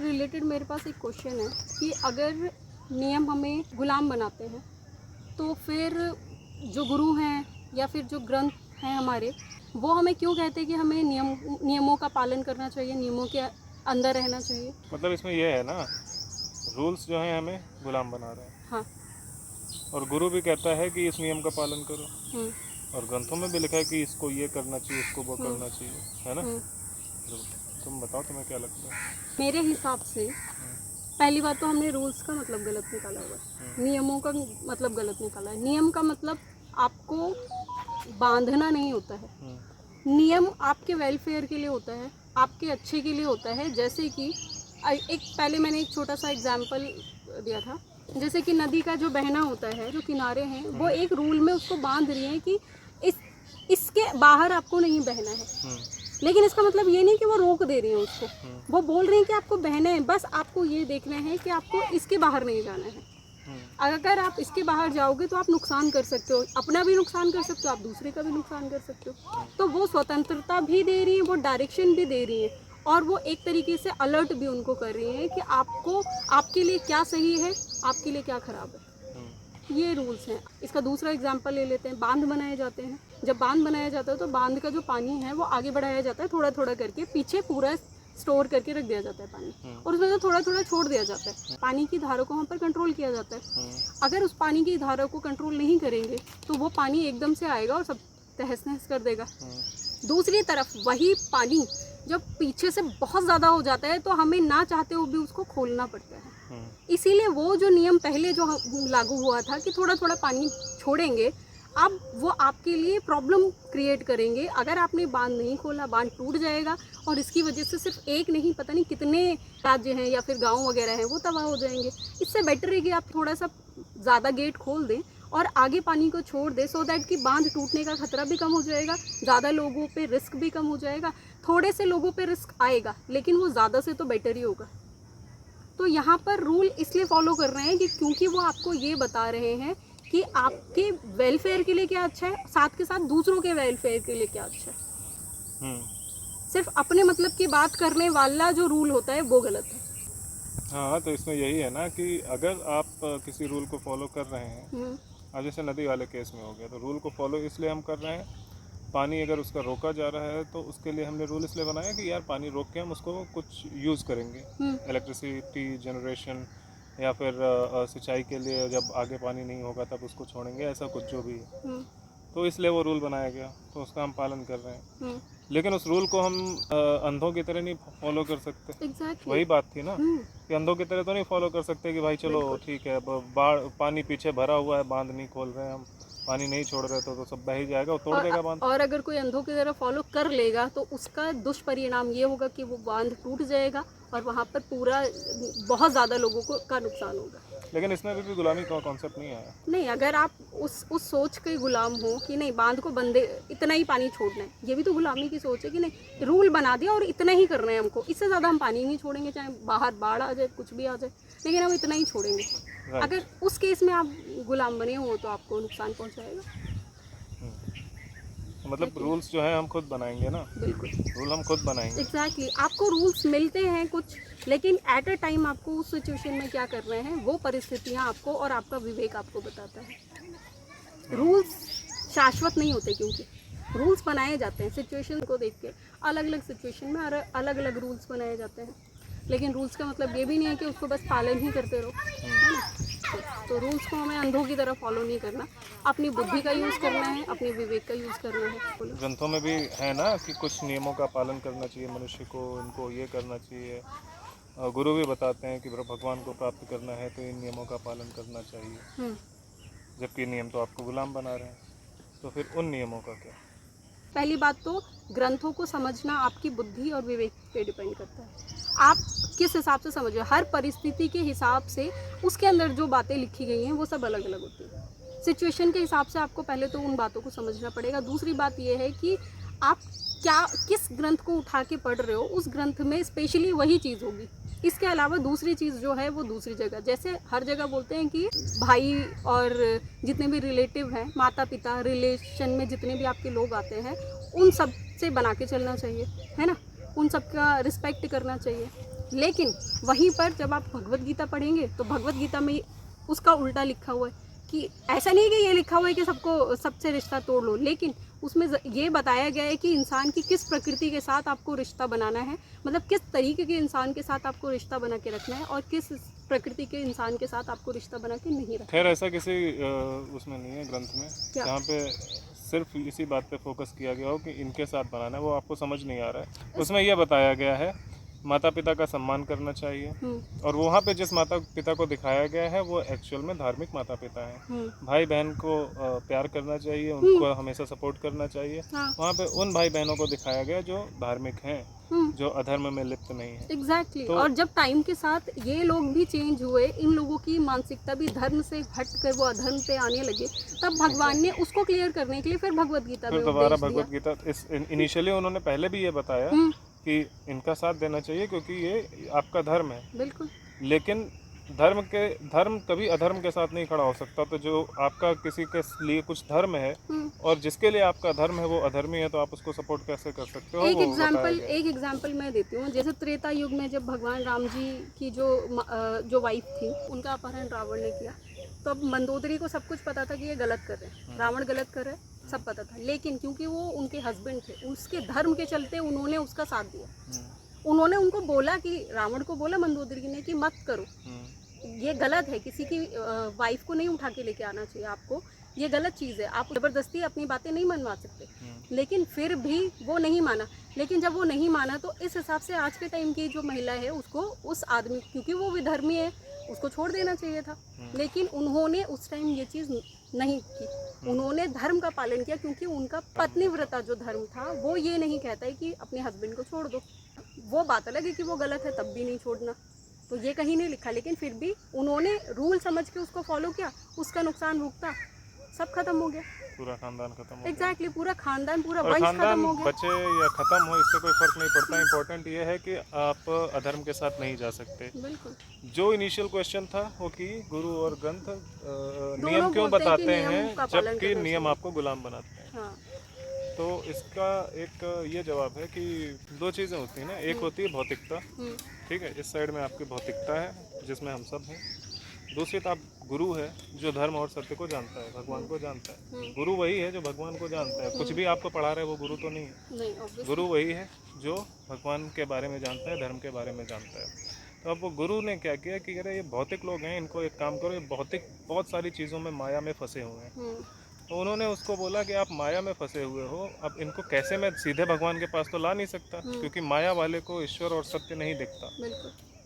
Related मेरे पास एक question है कि अगर नियम हमें गुलाम बनाते हैं तो फिर जो गुरु हैं या फिर जो ग्रंथ हैं हमारे, वो हमें क्यों कहते हैं कि हमें नियमों का पालन करना चाहिए, नियमों के अंदर रहना चाहिए? मतलब इसमें यह है ना, रूल्स जो हैं हमें गुलाम बना रहे हैं। हाँ। और गुरु भी कहता है कि इस नियम का पालन करो, और ग्रंथों में भी लिखा है कि इसको ये करना चाहिए, इसको वो करना चाहिए, है ना। तुम बताओ, तुम्हें क्या लगता है? मेरे हिसाब से पहली बात तो हमने रूल्स का मतलब गलत निकाला हुआ है, नियमों का मतलब गलत निकाला है। नियम का मतलब आपको बांधना नहीं होता है, नियम आपके वेलफेयर के लिए होता है, आपके अच्छे के लिए होता है। जैसे कि पहले मैंने एक छोटा सा एग्जाम्पल दिया था, जैसे कि नदी का जो बहना होता है, जो किनारे हैं, वो एक रूल में उसको बांध रही हैं कि इसके बाहर आपको नहीं बहना है, लेकिन इसका मतलब ये नहीं कि वो रोक दे रही हैं उसको। वो बोल रही हैं कि आपको बहना है, बस आपको ये देखना है कि आपको इसके बाहर नहीं जाना है। अगर आप इसके बाहर जाओगे तो आप नुकसान कर सकते हो, अपना भी नुकसान कर सकते हो, आप दूसरे का भी नुकसान कर सकते हो। तो वो स्वतंत्रता भी दे रही है, वो डायरेक्शन भी दे रही है, और वो एक तरीके से अलर्ट भी उनको कर रही है कि आपको, आपके लिए क्या सही है, आपके लिए क्या खराब है। ये रूल्स हैं। इसका दूसरा एग्जांपल ले लेते हैं, बांध बनाए जाते हैं। जब बांध बनाया जाता है तो बांध का जो पानी है वो आगे बढ़ाया जाता है, थोड़ा थोड़ा करके, पीछे पूरा स्टोर करके रख दिया जाता है पानी, और उसमें से थोड़ा थोड़ा छोड़ दिया जाता है। पानी की धारा को वहाँ पर कंट्रोल किया जाता है। अगर उस पानी की धारा को कंट्रोल नहीं करेंगे तो वो पानी एकदम से आएगा और सब तहस नहस कर देगा। दूसरी तरफ वही पानी जब पीछे से बहुत ज़्यादा हो जाता है तो हमें ना चाहते हुए भी उसको खोलना पड़ता है। इसीलिए वो जो नियम पहले जो लागू हुआ था कि थोड़ा थोड़ा पानी छोड़ेंगे, अब वो आपके लिए प्रॉब्लम क्रिएट करेंगे। अगर आपने बांध नहीं खोला, बांध टूट जाएगा, और इसकी वजह से सिर्फ एक नहीं, पता नहीं कितने राज्य हैं या फिर गांव वगैरह हैं वो तबाह हो जाएंगे। इससे बेटर है कि आप थोड़ा सा ज़्यादा गेट खोल दें और आगे पानी को छोड़ दें, सो दैट कि बांध टूटने का खतरा भी कम हो जाएगा, ज़्यादा लोगों पे रिस्क भी कम हो जाएगा। थोड़े से लोगों पे रिस्क आएगा, लेकिन वो ज़्यादा से तो बेटर ही होगा। तो यहाँ पर रूल इसलिए फॉलो कर रहे हैं कि क्योंकि वो आपको ये बता रहे हैं कि आपके वेलफेयर के लिए क्या अच्छा है, साथ के साथ दूसरों के वेलफेयर के लिए क्या अच्छा है। सिर्फ अपने मतलब की बात करने वाला जो रूल होता है वो गलत है। हाँ, तो इसमें यही है ना कि अगर आप किसी रूल को फॉलो कर रहे हैं, अब जैसे नदी वाले केस में हो गया, तो रूल को फॉलो इसलिए हम कर रहे हैं, पानी अगर उसका रोका जा रहा है तो उसके लिए हमने रूल इसलिए बनाया कि यार पानी रोक के हम उसको कुछ यूज़ करेंगे, इलेक्ट्रिसिटी जनरेशन, या फिर सिंचाई के लिए जब आगे पानी नहीं होगा तब उसको छोड़ेंगे, ऐसा कुछ जो भी है। तो इसलिए वो रूल बनाया गया, तो उसका हम पालन कर रहे हैं। लेकिन उस रूल को हम अंधों की तरह नहीं फॉलो कर सकते। Exactly. वही बात थी ना कि अंधों की तरह तो नहीं फॉलो कर सकते कि भाई चलो ठीक है, बाढ़ पानी पीछे भरा हुआ है, बांध नहीं खोल रहे हैं हम, पानी नहीं छोड़ रहे तो सब बह ही जाएगा, वो तोड़ देगा बांध। और अगर कोई अंधों की तरह फॉलो कर लेगा तो उसका दुष्परिणाम ये होगा कि वो बांध टूट जाएगा और वहाँ पर पूरा बहुत ज़्यादा लोगों को का नुकसान होगा। लेकिन इसमें भी गुलामी का कॉन्सेप्ट नहीं आया। नहीं, अगर आप उस सोच के गुलाम हो कि नहीं बांध को बंदे इतना ही पानी छोड़ना है, ये भी तो गुलामी की सोच है कि नहीं रूल बना दिया और इतना ही करना है हमको, इससे ज़्यादा हम पानी नहीं छोड़ेंगे, चाहे बाहर बाढ़ आ जाए, कुछ भी आ जाए, लेकिन हम इतना ही छोड़ेंगे। अगर उस केस में आप गुलाम बने हो तो आपको नुकसान पहुँचाएगा। मतलब रूल्स जो है हम खुद बनाएंगे ना। बिल्कुल, रूल हम खुद बनाएंगे। एग्जैक्टली। आपको रूल्स मिलते हैं कुछ, लेकिन एट अ टाइम आपको उस सिचुएशन में क्या कर रहे हैं वो परिस्थितियाँ आपको और आपका विवेक आपको बताता है। रूल्स शाश्वत नहीं होते, क्योंकि रूल्स बनाए जाते हैं सिचुएशन को देख के, अलग अलग सिचुएशन में अलग अलग रूल्स बनाए जाते हैं। लेकिन रूल्स का मतलब ये भी नहीं है कि उसको बस पालन ही करते रहो, है ना। तो रूल्स को हमें अंधों की तरह फॉलो नहीं करना, अपनी बुद्धि का यूज़ करना है, अपने विवेक का यूज़ करना है। ग्रंथों में भी है ना कि कुछ नियमों का पालन करना चाहिए मनुष्य को, इनको ये करना चाहिए। गुरु भी बताते हैं कि भगवान को प्राप्त करना है तो इन नियमों का पालन करना चाहिए, जबकि नियम तो आपको गुलाम बना रहे हैं। तो फिर उन नियमों का क्या? पहली बात तो ग्रंथों को समझना आपकी बुद्धि और विवेक पे डिपेंड करता है। आप किस हिसाब से समझ रहे हो, हर परिस्थिति के हिसाब से उसके अंदर जो बातें लिखी गई हैं वो सब अलग अलग होती हैं। सिचुएशन के हिसाब से आपको पहले तो उन बातों को समझना पड़ेगा। दूसरी बात यह है कि आप किस ग्रंथ को उठा के पढ़ रहे हो, उस ग्रंथ में स्पेशली वही चीज़ होगी, इसके अलावा दूसरी चीज़ जो है वो दूसरी जगह। जैसे हर जगह बोलते हैं कि भाई और जितने भी रिलेटिव हैं, माता पिता, रिलेशन में जितने भी आपके लोग आते हैं, उन सब से बना के चलना चाहिए, है ना, उन सब का रिस्पेक्ट करना चाहिए। लेकिन वहीं पर जब आप भगवत गीता पढ़ेंगे तो भगवत गीता में उसका उल्टा लिखा हुआ है कि ऐसा नहीं है कि ये लिखा हुआ है कि सबको सबसे रिश्ता तोड़ लो, लेकिन उसमें ये बताया गया है कि इंसान की किस प्रकृति के साथ आपको रिश्ता बनाना है, मतलब किस तरीके के इंसान के साथ आपको रिश्ता बना के रखना है और किस प्रकृति के इंसान के साथ आपको रिश्ता बना के नहीं रखना। खैर ऐसा किसी उसमें नहीं है ग्रंथ में जहाँ पे सिर्फ इसी बात पे फोकस किया गया हो कि इनके साथ बनाना है, वो आपको समझ नहीं आ रहा है। उसमें यह बताया गया है माता पिता का सम्मान करना चाहिए, और वहाँ पे जिस माता पिता को दिखाया गया है वो एक्चुअल में धार्मिक माता पिता हैं। भाई बहन को प्यार करना चाहिए, उनको हमेशा सपोर्ट करना चाहिए। वहाँ पे उन भाई बहनों को दिखाया गया जो धार्मिक हैं, जो अधर्म में लिप्त नहीं है। एग्जैक्टली तो, और जब टाइम के साथ ये लोग भी चेंज हुए, इन लोगों की मानसिकता भी धर्म से हट कर वो अधर्म पे आने लगे, तब भगवान ने उसको क्लियर करने के लिए फिर भगवत गीता में दोबारा भगवत गीता इनिशियली उन्होंने पहले भी ये बताया कि इनका साथ देना चाहिए क्योंकि ये आपका धर्म है। बिल्कुल। लेकिन धर्म कभी अधर्म के साथ नहीं खड़ा हो सकता। तो जो आपका किसी के लिए कुछ धर्म है और जिसके लिए आपका धर्म है वो अधर्मी है, तो आप उसको सपोर्ट कैसे कर सकते हो? एक एग्जांपल मैं देती हूँ। जैसे त्रेता युग में जब भगवान राम जी की जो वाइफ थी, उनका अपहरण रावण ने किया, तो अब मंदोदरी को सब कुछ पता था कि ये गलत कर रहे हैं, रावण गलत कर रहे हैं, सब पता था। लेकिन क्योंकि वो उनके हस्बैंड थे, उसके धर्म के चलते उन्होंने उसका साथ दिया। उन्होंने उनको बोला कि रावण को बोला मंदोदरी ने कि मत करो, ये गलत है, किसी की वाइफ को नहीं उठा के लेके आना चाहिए आपको, ये गलत चीज़ है, आप ज़बरदस्ती अपनी बातें नहीं मनवा सकते। लेकिन फिर भी वो नहीं माना। लेकिन जब वो नहीं माना तो इस हिसाब से आज के टाइम की जो महिला है उसको उस आदमी, क्योंकि वो विधर्मी है, उसको छोड़ देना चाहिए था। लेकिन उन्होंने उस टाइम ये चीज़ नहीं की, उन्होंने धर्म का पालन किया, क्योंकि उनका पत्नीव्रता जो धर्म था वो ये नहीं कहता है कि अपने हस्बैंड को छोड़ दो। वो बात अलग है कि वो गलत है, तब भी नहीं छोड़ना, तो ये कहीं नहीं लिखा। लेकिन फिर भी उन्होंने रूल समझ के उसको फॉलो किया, उसका नुकसान भुगता, सब खत्म हो गया, पूरा खानदान खत्म हो गया। एग्जैक्टली पूरा खानदान, पूरा वंश खत्म हो गया। बचे या खत्म हो इससे कोई फर्क नहीं पड़ता। इम्पोर्टेंट ये है कि आप अधर्म के साथ नहीं जा सकते। बिल्कुल। जो इनिशियल क्वेश्चन था वो कि गुरु और ग्रंथ नियम क्यों बताते हैं जबकि नियम आपको गुलाम बनाते हैं। हाँ। तो इसका एक ये जवाब है कि दो चीज़ें होती हैं ना, एक होती है भौतिकता, ठीक है, इस साइड में आपकी भौतिकता है जिसमें हम सब हैं। दूसरी तो आप गुरु है जो धर्म और सत्य को जानता है, भगवान को जानता है। गुरु वही है जो भगवान को जानता है। कुछ भी आपको पढ़ा रहा है वो गुरु तो नहीं है। गुरु वही है जो भगवान के बारे में जानता है, धर्म के बारे में जानता है। तो अब वो गुरु ने क्या किया कि अरे ये भौतिक लोग हैं, इनको एक काम करो, ये भौतिक बहुत सारी चीज़ों में माया में फंसे हुए हैं। तो उन्होंने उसको बोला कि आप माया में फंसे हुए हो, अब इनको कैसे मैं सीधे भगवान के पास तो ला नहीं सकता, क्योंकि माया वाले को ईश्वर और सत्य नहीं दिखता,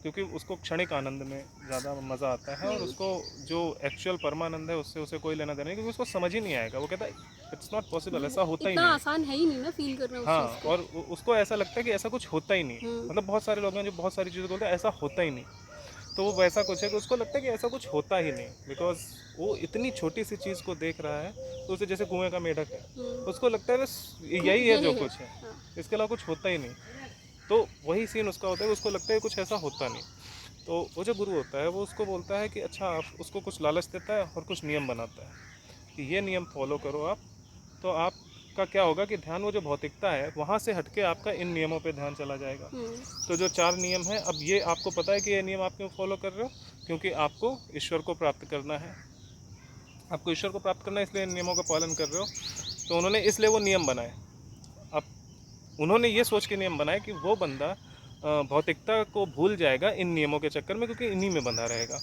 क्योंकि उसको क्षणिक आनंद में ज़्यादा मज़ा आता है, और उसको जो एक्चुअल परमानंद है उससे उसे कोई लेना देना नहीं, क्योंकि उसको समझ ही नहीं आएगा। वो कहता है इट्स नॉट पॉसिबल, ऐसा होता ही नहीं, इतना आसान है ही नहीं ना फील करना। हाँ, और उसको ऐसा लगता है कि ऐसा कुछ होता ही नहीं। मतलब बहुत सारे लोग हैं जो बहुत सारी चीज़ें बोलते हैं ऐसा होता ही नहीं, तो वो वैसा कुछ है कि उसको लगता है कि ऐसा कुछ होता ही नहीं, बिकॉज वो इतनी छोटी सी चीज़ को देख रहा है। तो उसे जैसे कुएं का मेढक है, उसको लगता है बस यही है जो कुछ है, इसके अलावा कुछ होता ही नहीं। तो वही सीन उसका होता है, उसको लगता है कुछ ऐसा होता नहीं। तो वो जो गुरु होता है वो उसको बोलता है कि अच्छा, आप उसको कुछ लालच देता है और कुछ नियम बनाता है कि ये नियम फॉलो करो आप, तो आपका क्या होगा कि ध्यान वो जो भौतिकता है वहाँ से हटके आपका इन नियमों पे ध्यान चला जाएगा। तो जो 4 नियम है, अब ये आपको पता है कि ये नियम आप क्यों फॉलो कर रहे हो, क्योंकि आपको ईश्वर को प्राप्त करना है, आपको ईश्वर को प्राप्त करना है, इसलिए इन नियमों का पालन कर रहे हो। तो उन्होंने इसलिए वो नियम बनाए। अब उन्होंने ये सोच के नियम बनाए कि वो बंदा भौतिकता को भूल जाएगा इन नियमों के चक्कर में, क्योंकि इन्हीं में बंधा रहेगा।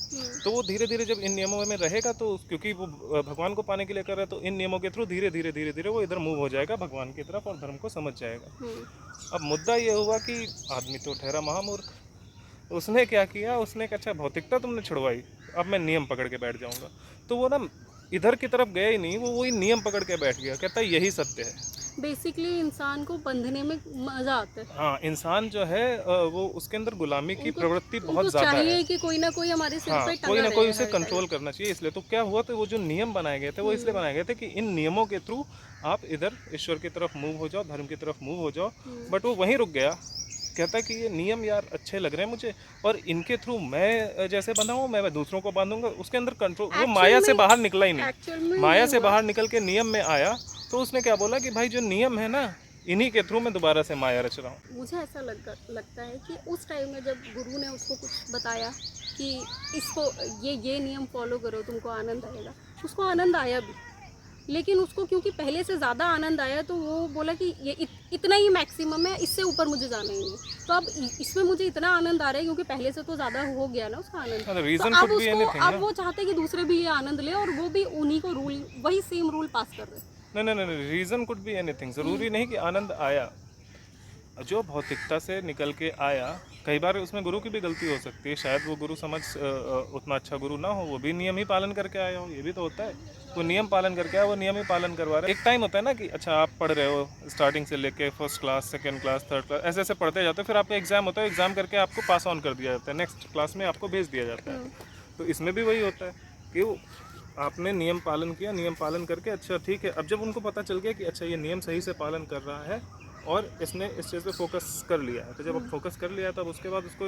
तो वो धीरे धीरे जब इन नियमों में रहेगा, तो क्योंकि वो भगवान को पाने के लिए कर रहा है, तो इन नियमों के थ्रू धीरे धीरे वो इधर मूव हो जाएगा भगवान की तरफ और धर्म को समझ जाएगा। अब मुद्दा ये हुआ कि आदमी तो ठहरा महामूर्ख। उसने क्या किया, उसने कहा अच्छा भौतिकता तुमने छुड़वाई, अब मैं नियम पकड़ के बैठ जाऊँगा। तो वो ना इधर की तरफ गया ही नहीं, वो वही नियम पकड़ के बैठ गया, कहता है यही सत्य है। बेसिकली इंसान को बंधने में मजा आता है। हाँ, इंसान जो है वो उसके अंदर गुलामी की प्रवृत्ति बहुत ज़्यादा है। चाहिए कि कोई ना कोई हमारे सिर पे टंगा कोई ना कोई उसे रहे कंट्रोल करना चाहिए। इसलिए तो क्या हुआ, तो वो जो नियम बनाए गए थे वो इसलिए बनाए गए थे कि इन नियमों के थ्रू आप इधर ईश्वर की तरफ मूव हो जाओ, धर्म की तरफ मूव हो जाओ। बट वो वहीं रुक गया, कहता कि ये नियम यार अच्छे लग रहे हैं मुझे, और इनके थ्रू मैं जैसे बना हूँ मैं दूसरों को बांधूंगा। उसके अंदर कंट्रोल, वो माया से बाहर निकला ही नहीं। माया से बाहर निकल के नियम में आया, तो उसने क्या बोला कि भाई जो नियम है ना, इन्हीं के थ्रू मैं दोबारा से माया रच रहा हूँ। मुझे ऐसा लगता है कि उस टाइम में जब गुरु ने उसको कुछ बताया कि इसको ये नियम फॉलो करो तुमको आनंद आएगा, उसको आनंद आया भी, लेकिन उसको क्योंकि पहले से ज़्यादा आनंद आया तो वो बोला कि ये इतना ही मैक्सिमम है, इससे ऊपर मुझे जाना ही नहीं। तो अब इसमें मुझे इतना आनंद आ रहा है क्योंकि पहले से तो ज़्यादा हो गया ना उसका आनंद। तो अब वो चाहते कि दूसरे भी ये आनंद ले और वो भी उन्हीं को रूल, वही सेम रूल पास कर रहे हैं। नहीं, रीज़न कुड बी एनीथिंग। ज़रूरी नहीं कि आनंद आया, जो भौतिकता से निकल के आया, कई बार उसमें गुरु की भी गलती हो सकती है। शायद वो गुरु समझ उतना अच्छा गुरु ना हो, वो भी नियम ही पालन करके आया हो, ये भी तो होता है। वो नियम पालन करके आया, वो नियम ही पालन करवा रहा है। एक टाइम होता है ना कि अच्छा आप पढ़ रहे हो स्टार्टिंग से लेके first class, second class, third class, ऐसे ऐसे पढ़ते जाते हो, फिर आपका एग्जाम होता है, एग्जाम करके आपको पास ऑन कर दिया जाता है, नेक्स्ट क्लास में आपको भेज दिया जाता है। तो इसमें भी वही होता है कि आपने नियम पालन किया, नियम पालन करके अच्छा ठीक है, अब जब उनको पता चल गया कि अच्छा ये नियम सही से पालन कर रहा है और इसने इस चीज़ पे फोकस कर लिया है, तो जब अब फोकस कर लिया तब उसके बाद उसको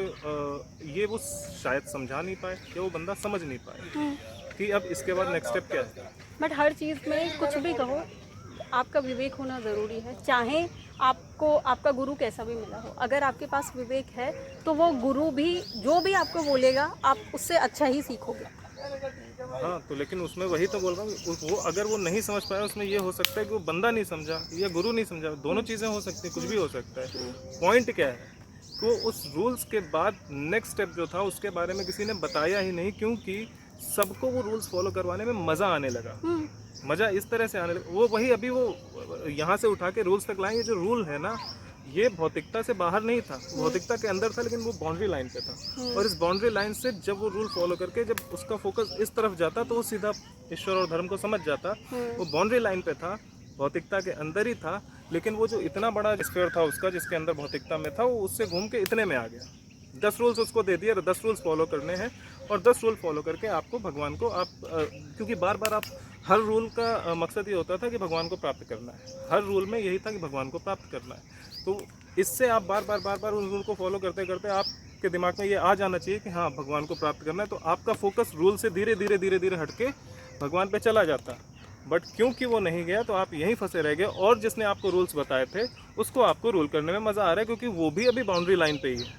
ये वो शायद समझा नहीं पाए या वो बंदा समझ नहीं पाए कि अब इसके बाद नेक्स्ट स्टेप क्या है। बट हर चीज़ में कुछ भी कहो, आपका विवेक होना ज़रूरी है। चाहे आपको आपका गुरु कैसा भी मिला हो, अगर आपके पास विवेक है तो वो गुरु भी जो भी आपको बोलेगा आप उससे अच्छा ही सीखोगे। हाँ, तो लेकिन उसमें वही तो बोल रहा हूँ, वो अगर वो नहीं समझ पाया, उसमें ये हो सकता है कि वो बंदा नहीं समझा या गुरु नहीं समझा, दोनों चीज़ें हो सकती हैं, कुछ भी हो सकता है। पॉइंट क्या है कि वो उस रूल्स के बाद नेक्स्ट स्टेप जो था उसके बारे में किसी ने बताया ही नहीं, क्योंकि सबको वो रूल्स फॉलो करवाने में मज़ा आने लगा। मज़ा इस तरह से आने लगा, वो वही अभी वो यहाँ से उठा के रूल्स तक लाएंगे। जो रूल है ना, ये भौतिकता से बाहर नहीं था, भौतिकता के अंदर था, लेकिन वो बाउंड्री लाइन पे था। और इस बाउंड्री लाइन से जब वो रूल फॉलो करके जब उसका फोकस इस तरफ जाता तो वो सीधा ईश्वर और धर्म को समझ जाता। वो बाउंड्री लाइन पे था, भौतिकता के अंदर ही था, लेकिन वो जो इतना बड़ा स्फीयर था उसका जिसके अंदर भौतिकता में था, वो उससे घूम के इतने में आ गया। 10 रूल्स उसको दे दिए, 10 रूल्स फॉलो करने हैं और 10 रूल फॉलो करके आपको भगवान को क्योंकि बार बार आप हर रूल का मकसद ये होता था कि भगवान को प्राप्त करना है। हर रूल में यही था कि भगवान को प्राप्त करना है। तो इससे आप बार बार उन रूल को फॉलो करते करते आपके दिमाग में ये आ जाना चाहिए कि हाँ भगवान को प्राप्त करना है। तो आपका फोकस रूल से धीरे धीरे हट के भगवान पे चला जाता। बट क्योंकि वो नहीं गया तो आप यहीं फंसे रह गए, और जिसने आपको रूल्स बताए थे उसको आपको रूल करने में मज़ा आ रहा है, क्योंकि वो भी अभी बाउंड्री लाइन पे ही है,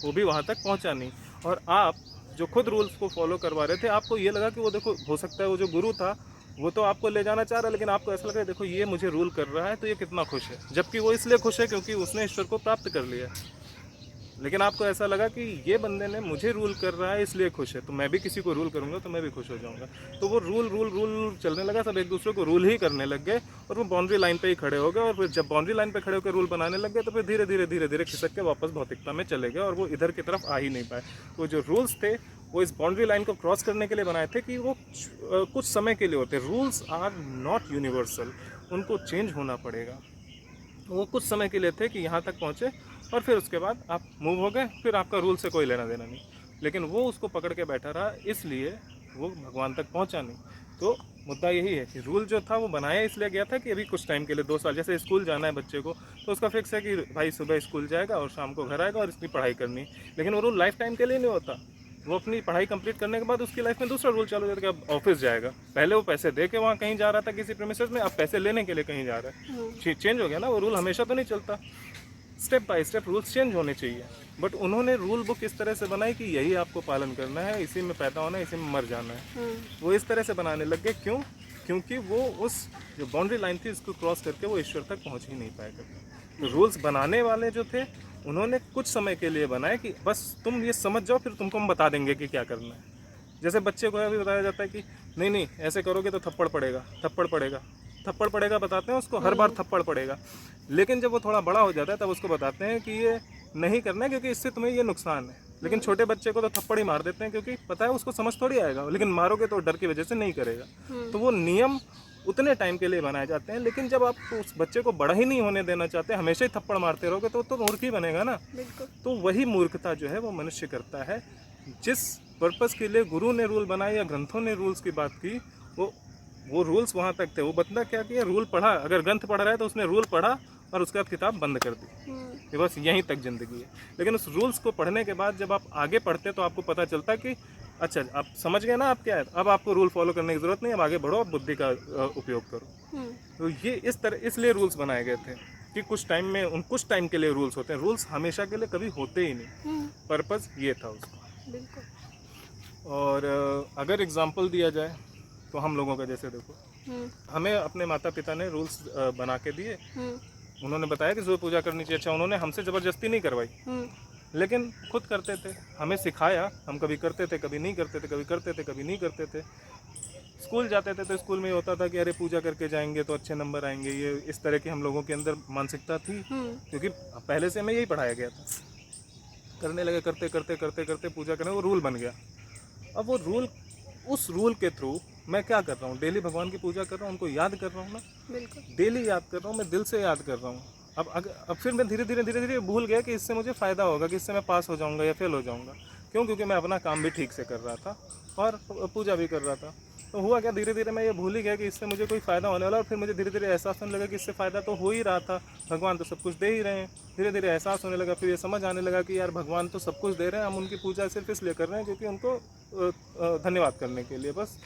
वो भी वहाँ तक पहुँचा नहीं। और आप जो खुद रूल्स को फॉलो करवा रहे थे, आपको ये लगा कि वो देखो, हो सकता है वो जो गुरु था वो तो आपको ले जाना चाह रहा है, लेकिन आपको ऐसा लगा है देखो ये मुझे रूल कर रहा है तो ये कितना खुश है, जबकि वो इसलिए खुश है क्योंकि उसने ईश्वर को प्राप्त कर लिया है। लेकिन आपको ऐसा लगा कि ये बंदे ने मुझे रूल कर रहा है इसलिए खुश है, तो मैं भी किसी को रूल करूंगा तो मैं भी खुश हो जाऊंगा। तो वो रूल चलने लगा, सब एक दूसरे को रूल ही करने लग गए और वो बाउंड्री लाइन पे ही खड़े हो गए। और फिर जब बाउंड्री लाइन पे खड़े होकर रूल बनाने लग गए तो फिर धीरे धीरे खिसक के वापस भौतिकता में चले गए और वो इधर की तरफ आ ही नहीं पाए। वो जो रूल्स थे वो इस बाउंड्री लाइन को क्रॉस करने के लिए बनाए थे कि वो कुछ समय के लिए होते। रूल्स आर नॉट यूनिवर्सल, उनको चेंज होना पड़ेगा। वो कुछ समय के लिए थे कि यहाँ तक पहुँचे और फिर उसके बाद आप मूव हो गए, फिर आपका रूल से कोई लेना देना नहीं। लेकिन वो उसको पकड़ के बैठा रहा, इसलिए वो भगवान तक पहुँचा नहीं। तो मुद्दा यही है कि रूल जो था वो बनाया इसलिए गया था कि अभी कुछ टाइम के लिए 2 साल, जैसे स्कूल जाना है बच्चे को तो उसका फिक्स है कि भाई सुबह स्कूल जाएगा और शाम को घर आएगा और इसकी पढ़ाई करनी। लेकिन वो रूल लाइफ टाइम के लिए नहीं होता। वो अपनी पढ़ाई कंप्लीट करने के बाद उसकी लाइफ में दूसरा रूल चालू हो जाता है कि अब ऑफिस जाएगा। पहले वो पैसे दे के वहाँ कहीं जा रहा था किसी प्रीमिसेस में, अब पैसे लेने के लिए कहीं जा रहा है। चेंज हो गया ना, वो रूल हमेशा तो नहीं चलता, step by step rules change होने चाहिए। बट उन्होंने रूल बुक इस तरह से बनाई कि यही आपको पालन करना है, इसी में पैदा होना है, इसी में मर जाना है। वो इस तरह से बनाने लग गए। क्यों? क्योंकि वो उस जो बाउंड्री लाइन थी उसको क्रॉस करके वो ईश्वर तक पहुँच ही नहीं पाएगा। तो रूल्स बनाने वाले जो थे उन्होंने कुछ समय के लिए बनाए कि बस तुम ये समझ जाओ, फिर तुमको हम बता देंगे कि क्या करना है। जैसे बच्चे को अभी बताया जाता है कि नहीं ऐसे करोगे तो थप्पड़ पड़ेगा बताते हैं उसको, हर बार थप्पड़ पड़ेगा। लेकिन जब वो थोड़ा बड़ा हो जाता है तब उसको बताते हैं कि ये नहीं करना है क्योंकि इससे तुम्हें ये नुकसान है। लेकिन छोटे बच्चे को तो थप्पड़ ही मार देते हैं क्योंकि पता है उसको समझ थोड़ी आएगा, लेकिन मारोगे तो डर की वजह से नहीं करेगा। तो वो नियम उतने टाइम के लिए बनाए जाते हैं। लेकिन जब आप उस बच्चे को बड़ा ही नहीं होने देना चाहते, हमेशा ही थप्पड़ मारते रहोगे तो मूर्ख ही बनेगा ना। तो वही मूर्खता जो है वो मनुष्य करता है। जिस पर्पस के लिए गुरु ने रूल बनाए या ग्रंथों ने रूल्स की बात की, वो रूल्स वहाँ तक थे। वो बंदा क्या किया, रूल पढ़ा, अगर ग्रंथ पढ़ रहा है तो उसने रूल पढ़ा और उसके बाद किताब बंद कर दी। ये बस यहीं तक ज़िंदगी है। लेकिन उस रूल्स को पढ़ने के बाद जब आप आगे पढ़ते तो आपको पता चलता कि अच्छा आप समझ गए ना आप क्या है, अब आपको रूल फॉलो करने की ज़रूरत नहीं, अब आगे बढ़ो, अब बुद्धि का उपयोग करो। तो ये इस तरह इसलिए रूल्स बनाए गए थे कि कुछ टाइम में कुछ टाइम के लिए रूल्स होते हैं, रूल्स हमेशा के लिए कभी होते ही नहीं। पर्पस ये था उसका। बिल्कुल। और अगर एग्जांपल दिया जाए तो हम लोगों का, जैसे देखो, हमें अपने माता पिता ने रूल्स बना के दिए, उन्होंने बताया कि सुबह पूजा करनी चाहिए। अच्छा, उन्होंने हमसे ज़बरदस्ती नहीं करवाई, लेकिन खुद करते थे, हमें सिखाया, हम कभी करते थे, कभी नहीं करते थे, कभी करते थे, कभी नहीं करते थे। स्कूल जाते थे तो स्कूल में ये होता था कि अरे पूजा करके जाएंगे तो अच्छे नंबर आएंगे, ये इस तरह की हम लोगों के अंदर मानसिकता थी, क्योंकि पहले से हमें यही पढ़ाया गया था। करने लगे, करते करते करते करते पूजा करने, वो रूल बन गया। अब वो रूल, उस रूल के थ्रू मैं क्या कर रहा हूँ, डेली भगवान की पूजा कर रहा हूँ, उनको याद कर रहा हूँ ना, बिल्कुल। डेली याद कर रहा हूँ, मैं दिल से याद कर रहा हूँ। अब फिर मैं धीरे धीरे भूल गया कि इससे मुझे फ़ायदा होगा, कि इससे मैं पास हो जाऊँगा या फेल हो जाऊँगा। क्यों? क्योंकि मैं अपना काम भी ठीक से कर रहा था और पूजा भी कर रहा था। तो हुआ क्या, धीरे धीरे मैं ये भूल ही गया कि इससे मुझे कोई फ़ायदा होने वाला, और फिर मुझे धीरे धीरे एहसास होने लगा कि इससे फ़ायदा तो हो ही रहा था, भगवान तो सब कुछ दे ही रहे हैं। धीरे धीरे एहसास होने लगा, फिर ये समझ आने लगा कि यार भगवान तो सब कुछ दे रहे हैं, हम उनकी पूजा सिर्फ इसलिए कर रहे हैं क्योंकि उनको धन्यवाद करने के लिए, बस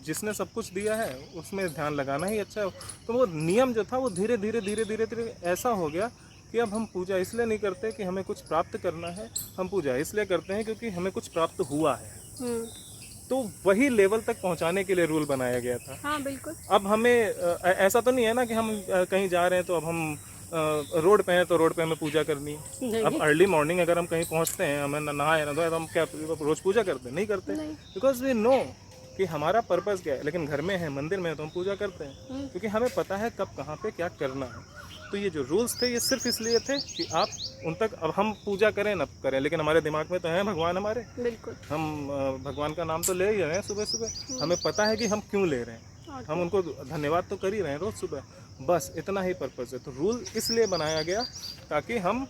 जिसने सब कुछ दिया है उसमें ध्यान लगाना ही अच्छा है। तो वो नियम जो था वो धीरे धीरे ऐसा हो गया कि अब हम पूजा इसलिए नहीं करते कि हमें कुछ प्राप्त करना है, हम पूजा इसलिए करते हैं क्योंकि हमें कुछ प्राप्त हुआ है। तो वही लेवल तक पहुंचाने के लिए रूल बनाया गया था। हाँ बिल्कुल। अब हमें ऐसा तो नहीं है ना कि हम कहीं जा रहे हैं तो अब हम रोड पे हैं तो रोड पे हमें पूजा करनी है। अब अर्ली मॉर्निंग अगर हम कहीं पहुंचते हैं, हमें नहाए ना धोए, तो हम क्या रोज पूजा करते हैं? नहीं करते, बिकॉज वी नो कि हमारा पर्पस क्या है। लेकिन घर में है, मंदिर में है, तो हम पूजा करते हैं क्योंकि हमें पता है कब कहाँ पे क्या करना है। तो ये जो रूल्स थे ये सिर्फ इसलिए थे कि आप उन तक, अब हम पूजा करें न करें, लेकिन हमारे दिमाग में तो है भगवान हमारे। बिल्कुल। हम भगवान का नाम तो ले ही रहे हैं सुबह सुबह, हमें पता है कि हम क्यों ले रहे हैं, हम उनको धन्यवाद तो कर ही रहे हैं रोज सुबह, बस इतना ही पर्पस है। तो रूल इसलिए बनाया गया ताकि हम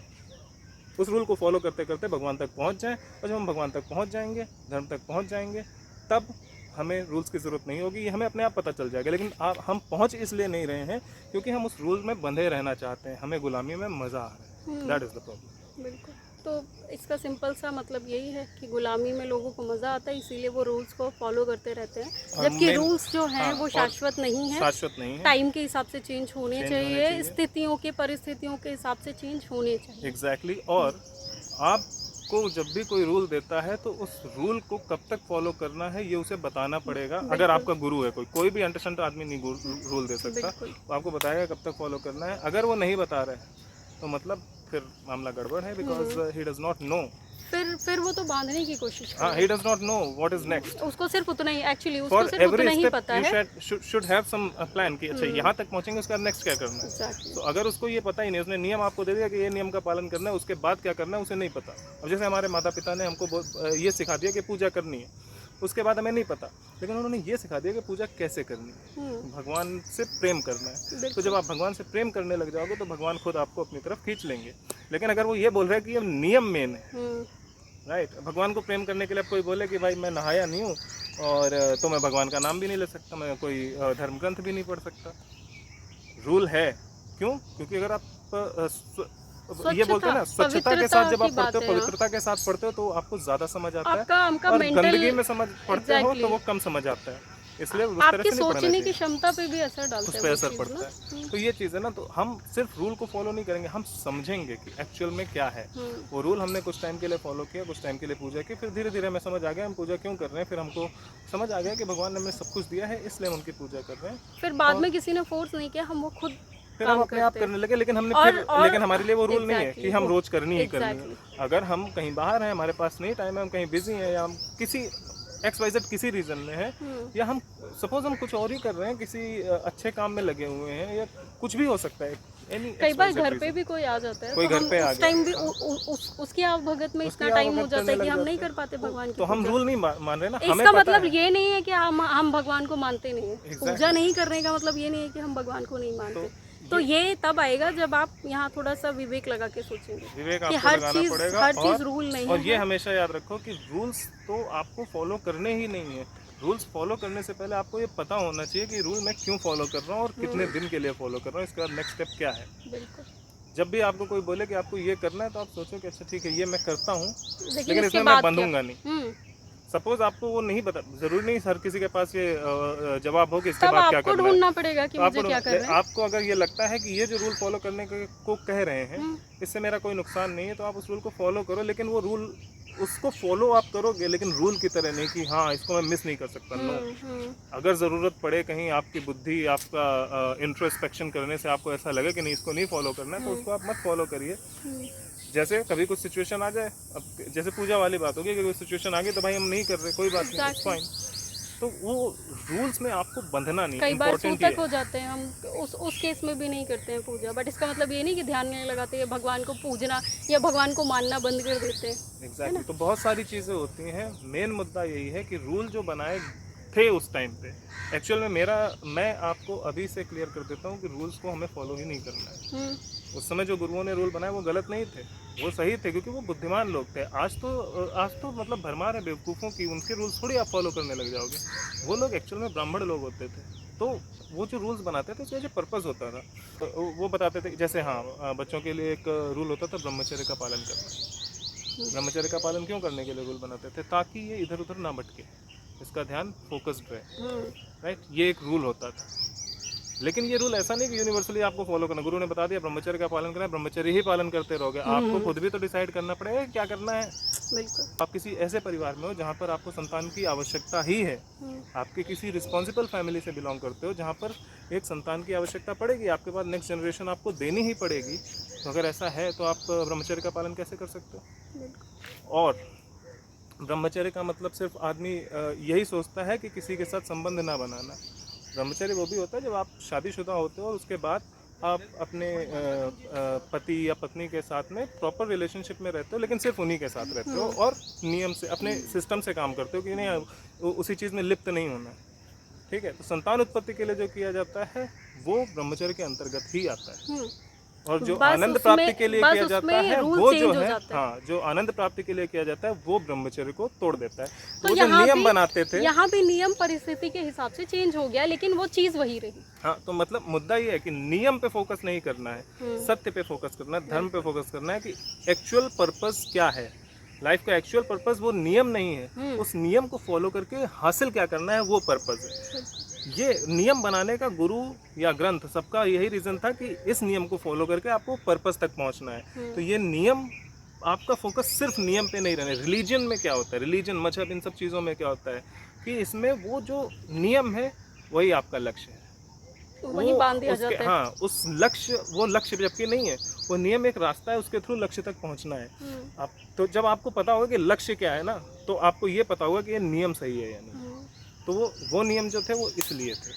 उस रूल को फॉलो करते करते भगवान तक पहुंच जाएं, और जब हम भगवान तक पहुंच जाएंगे, धर्म तक पहुंच जाएंगे, तब हमें रूल्स की ज़रूरत नहीं होगी, ये हमें अपने आप पता चल जाएगा। लेकिन हम पहुंच इसलिए नहीं रहे हैं क्योंकि हम उस रूल में बंधे रहना चाहते हैं, हमें गुलामी में मज़ा आ रहा है। That is the problem. बिल्कुल। तो इसका सिंपल सा मतलब यही है कि गुलामी में लोगों को मज़ा आता है, इसीलिए वो रूल्स को फॉलो करते रहते हैं, जबकि रूल्स जो हैं वो शाश्वत नहीं है, शाश्वत नहीं है, टाइम के हिसाब से चेंज होने चाहिए, स्थितियों के परिस्थितियों के हिसाब से चेंज होने चाहिए। एग्जैक्टली। और आपको जब भी कोई रूल देता है तो उस रूल को कब तक फॉलो करना है ये उसे बताना पड़ेगा। अगर आपका गुरु है, कोई भी अंडरस्टैंड आदमी नहीं रूल दे सकता, तो आपको बताएगा कब तक फॉलो करना है। अगर वो नहीं बता रहे हैं तो मतलब फिर मामला गड़बड़ है, because he does not no. फिर वो तो बांधने की कोशिश कर रहा है। he does not know what is next। उसको सिर्फ उतना ही, एक्चुअली उसको सिर्फ उतना ही पता है। should have some plan कि अच्छा यहाँ तक पहुँचेंगे, उसका नेक्स्ट क्या करना है। Exactly। तो अगर उसको ये पता ही नहीं, उसने नियम आपको दे दिया कि ये नियम का पालन करना है, उसके बाद क्या करना है उसे नहीं पता। अब जैसे हमारे माता पिता ने हमको ये सिखा दिया कि पूजा करनी है, उसके बाद हमें नहीं पता, लेकिन उन्होंने ये सिखा दिया कि पूजा कैसे करनी है, भगवान से प्रेम करना है। तो जब आप भगवान से प्रेम करने लग जाओगे तो भगवान खुद आपको अपनी तरफ खींच लेंगे। लेकिन अगर वो ये बोल रहा है कि ये नियम मेन है, राइट, भगवान को प्रेम करने के लिए आप कोई बोले कि भाई मैं नहाया नहीं हूँ और तो मैं भगवान का नाम भी नहीं ले सकता, मैं कोई धर्म ग्रंथ भी नहीं पढ़ सकता। रूल है, क्यों? क्योंकि अगर आप ये बोलते हैं ना, स्वच्छता के साथ जब आप पढ़ते हो, पवित्रता के साथ पढ़ते हो, तो आपको ज्यादा समझ आता है, और गंदगी में समझ पढ़ते हो तो वो कम समझ आता है। इसलिए उस तरह से नहीं पढ़ना चाहिए। सोचने की क्षमता पे भी असर डालता है, उस पर असर पड़ता है। तो ये चीज़ है ना, तो हम सिर्फ रूल को फॉलो नहीं करेंगे, हम समझेंगे कि एक्चुअल में क्या है। वो रूल हमने कुछ टाइम के लिए फॉलो किया, कुछ टाइम के लिए पूजा की, फिर धीरे धीरे हमें समझ आ गया हम पूजा क्यों कर रहे हैं, फिर हमको समझ आ गया कि भगवान ने हमें सब कुछ दिया है इसलिए हम उनकी पूजा कर रहे हैं। फिर बाद में किसी ने फोर्स नहीं किया, हम वो खुद फिर हम अपने आप करने लगे। लेकिन हमने लेकिन हमारे लिए वो रूल नहीं है कि हम रोज करनी ही करनी है। अगर हम कहीं बाहर हैं, हमारे पास नहीं टाइम है, हम कहीं बिजी हैं, या हम किसी XYZ किसी रीजन में है, या हम सपोज हम कुछ और ही कर रहे हैं, किसी अच्छे काम में लगे हुए हैं, या कुछ भी हो सकता है। कई बार घर पे भी कोई आ जाता है, कोई तो घर पे उस टाइम भी उसकी आव भगत में इतना टाइम हो जाता है कि हम नहीं कर पाते भगवान की। तो हम रूल नहीं मान रहे ना। इसका मतलब ये नहीं है कि हम भगवान को मानते नहीं है। पूजा नहीं करने का मतलब ये नहीं है कि हम भगवान को नहीं मानते। तो ये तब आएगा जब आप यहाँ थोड़ा सा विवेक लगा के सोचेंगे, विवेक कि आपको लगाना पड़ेगा, हर चीज रूल नहीं है। और ये हमेशा याद रखो कि रूल्स तो आपको फॉलो करने ही नहीं है। रूल्स फॉलो करने से पहले आपको ये पता होना चाहिए कि रूल मैं क्यों फॉलो कर रहा हूँ और कितने दिन के लिए फॉलो कर रहा हूँ, इसके बाद नेक्स्ट स्टेप क्या है। बिल्कुल। जब भी आपको कोई बोले कि आपको ये करना है, तो आप सोचो कि अच्छा ठीक है ये मैं करता हूँ, लेकिन इसमें मैं बंधूंगा नहीं। सपोज आपको वो नहीं पता, जरूरी नहीं हर किसी के पास ये जवाब हो कि इसके तब बाद क्या आपको करना है। ढूंढना पड़ेगा कि तो मुझे क्या करना है। आपको अगर ये लगता है कि ये जो रूल फॉलो करने को कह रहे हैं इससे मेरा कोई नुकसान नहीं है, तो आप उस रूल को फॉलो करो, लेकिन वो रूल उसको फॉलो आप करोगे, लेकिन रूल की तरह नहीं कि हाँ इसको मैं मिस नहीं कर सकता। नो, अगर ज़रूरत पड़े कहीं आपकी बुद्धि, आपका इंट्रोस्पेक्शन करने से आपको ऐसा लगे कि नहीं इसको नहीं फॉलो करना है, तो उसको आप मत फॉलो करिए। जैसे कभी कुछ सिचुएशन आ जाए, अब जैसे पूजा वाली बात होगी कि कोई सिचुएशन आ गई तो भाई हम नहीं कर रहे, कोई बात नहीं, इट्स फाइन। तो वो रूल्स में आपको बंधना नहीं, कई बार इम्पोर्टेंट सूतक हो जाते हैं हम, उस केस में भी नहीं करते हैं पूजा, बट इसका मतलब ये नहीं कि ध्यान नहीं लगाते हैं भगवान को पूजना या भगवान को मानना बंद कर देते हैं। एग्जैक्टली। तो बहुत सारी चीज़ें होती हैं, मेन मुद्दा यही है कि रूल जो बनाए थे उस टाइम पे, एक्चुअल में मैं आपको अभी से क्लियर कर देता हूँ कि रूल्स को हमें फॉलो ही नहीं करना है। उस समय जो गुरुओं ने रूल बनाए वो गलत नहीं थे, वो सही थे, क्योंकि वो बुद्धिमान लोग थे। आज तो मतलब भरमार है बेवकूफ़ों की, उनके रूल्स थोड़ी आप फॉलो करने लग जाओगे। वो लोग एक्चुअल में ब्राह्मण लोग होते थे, तो वो जो रूल्स बनाते थे उसका जो पर्पस होता था तो वो बताते थे। जैसे हाँ, बच्चों के लिए एक रूल होता था ब्रह्मचर्य का पालन करना। ब्रह्मचर्य का पालन क्यों करने के लिए रूल बनाते थे? ताकि ये इधर उधर ना भटके, इसका ध्यान फोकस्ड रहे, राइट? ये एक रूल होता था। लेकिन ये रूल ऐसा नहीं कि यूनिवर्सली आपको फॉलो करना। गुरु ने बता दिया ब्रह्मचर्य का पालन करना है, ब्रह्मचर्य ही पालन करते रहोगे। आपको खुद भी तो डिसाइड करना पड़ेगा क्या करना है। बिल्कुल। आप किसी ऐसे परिवार में हो जहाँ पर आपको संतान की आवश्यकता ही है, आपके किसी रिस्पॉन्सिबल फैमिली से बिलोंग करते हो जहाँ पर एक संतान की आवश्यकता पड़ेगी, आपके पास नेक्स्ट जनरेशन आपको देनी ही पड़ेगी। तो अगर ऐसा है तो आप ब्रह्मचर्य का पालन कैसे कर सकते हो? और ब्रह्मचर्य का मतलब सिर्फ आदमी यही सोचता है कि किसी के साथ संबंध ना बनाना। ब्रह्मचर्य वो भी होता है जब आप शादीशुदा होते हो और उसके बाद आप अपने पति या पत्नी के साथ में प्रॉपर रिलेशनशिप में रहते हो, लेकिन सिर्फ उन्हीं के साथ रहते हो और नियम से, अपने सिस्टम से काम करते हो कि नहीं उसी चीज़ में लिप्त नहीं होना, ठीक है? तो संतान उत्पत्ति के लिए जो किया जाता है वो ब्रह्मचर्य के अंतर्गत ही आता है। और जो आनंद प्राप्ति के लिए किया जाता है वो जो है, हाँ, जो आनंद प्राप्ति के लिए किया जाता है वो ब्रह्मचर्य को तोड़ देता है। तो जो नियम बनाते थे, यहाँ भी नियम परिस्थिति के हिसाब से चेंज हो गया, लेकिन वो चीज वही रही। हाँ, तो मतलब मुद्दा ये है कि नियम पे फोकस नहीं करना है, सत्य पे फोकस करना है, धर्म पे फोकस करना है कि एक्चुअल पर्पस क्या है। लाइफ का एक्चुअल पर्पस वो नियम नहीं है, उस नियम को फॉलो करके हासिल क्या करना है वो पर्पस है। ये नियम बनाने का गुरु या ग्रंथ सबका यही रीज़न था कि इस नियम को फॉलो करके आपको पर्पस तक पहुंचना है। तो ये नियम, आपका फोकस सिर्फ नियम पे नहीं रहना है। रिलीजन में क्या होता है, रिलीजन, मजहब, इन सब चीज़ों में क्या होता है कि इसमें वो जो नियम है वही आपका लक्ष्य है, वही बांध दिया जाता है। हाँ, उस लक्ष्य, वो लक्ष्य जबकि नहीं है, वो नियम एक रास्ता है, उसके थ्रू लक्ष्य तक पहुंचना है। आप तो जब आपको पता होगा कि लक्ष्य क्या है ना, तो आपको ये पता होगा कि ये नियम सही है या नहीं। तो वो नियम जो थे वो इसलिए थे,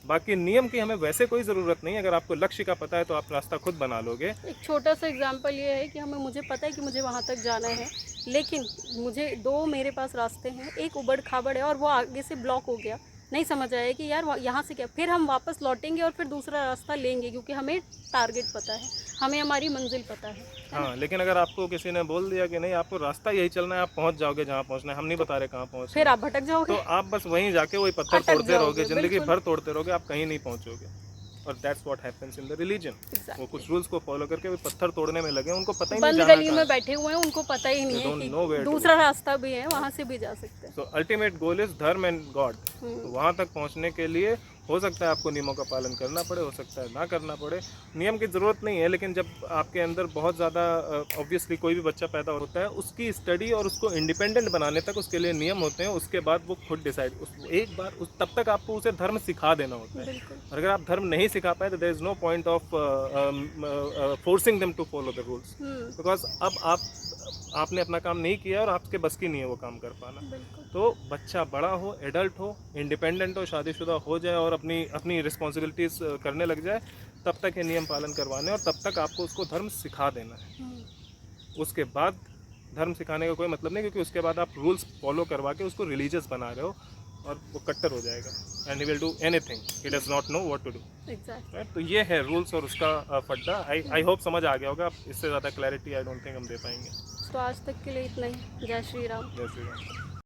बाकी नियम की हमें वैसे कोई ज़रूरत नहीं। अगर आपको लक्ष्य का पता है तो आप रास्ता खुद बना लोगे। एक छोटा सा एग्जांपल ये है कि मुझे पता है कि मुझे वहाँ तक जाना है, लेकिन मुझे दो मेरे पास रास्ते हैं, एक उबड़ खाबड़ है और वो आगे से ब्लॉक हो गया, नहीं समझ आया कि यार यहाँ से क्या, फिर हम वापस लौटेंगे और फिर दूसरा रास्ता लेंगे, क्योंकि हमें टारगेट पता है, हमें हमारी मंजिल पता है। हाँ, लेकिन अगर आपको किसी ने बोल दिया कि नहीं आपको रास्ता यही चलना है, आप पहुंच जाओगे जहाँ पहुंचना है, हम नहीं बता रहे कहाँ पहुंचना, फिर आप भटक जाओगे। तो आप बस वहीं जाके वही पत्थर तोड़ते रहोगे, जिंदगी भर तोड़ते रहोगे, आप कहीं नहीं पहुंचोगे। और that's what happens in the religion. वो कुछ रूल्स को फॉलो करके वो पत्थर तोड़ने में लगे, उनको पता ही नहीं बंद गली में बैठे हुए हैं, उनको पता ही नहीं है कि दूसरा रास्ता भी है, वहाँ से भी जा सकते हैं। सो अल्टीमेट गोल इज धर्म एंड गॉड। तो वहाँ तक पहुँचने के लिए हो सकता है आपको नियमों का पालन करना पड़े, हो सकता है ना करना पड़े। नियम की ज़रूरत नहीं है, लेकिन जब आपके अंदर बहुत ज़्यादा, ऑब्वियसली कोई भी बच्चा पैदा होता है, उसकी स्टडी और उसको इंडिपेंडेंट बनाने तक उसके लिए नियम होते हैं। उसके बाद वो खुद डिसाइड, एक बार तब तक आपको उसे धर्म सिखा देना होता है। और अगर आप धर्म नहीं सिखा पाए तो there is no point of forcing them to follow the rules, because अब आपने अपना काम नहीं किया और आपके बस की नहीं है वो काम कर पाना। तो बच्चा बड़ा हो, एडल्ट हो, इंडिपेंडेंट हो, शादीशुदा हो जाए और अपनी रिस्पॉन्सिबिलिटीज़ करने लग जाए, तब तक ये नियम पालन करवाने और तब तक आपको उसको धर्म सिखा देना है। उसके बाद धर्म सिखाने का कोई मतलब नहीं, क्योंकि उसके बाद आप रूल्स फॉलो करवा के उसको रिलीजियस बना रहे हो और वो कट्टर हो जाएगा and he will do anything, he does not know what to do. Right, तो ये है रूल्स और उसका फड्डा। आई होप समझ आ गया होगा। इससे ज़्यादा क्लैरिटी आई डोंट थिंक हम दे पाएंगे। तो आज तक के लिए इतना ही। जय श्री राम। जय श्री राम।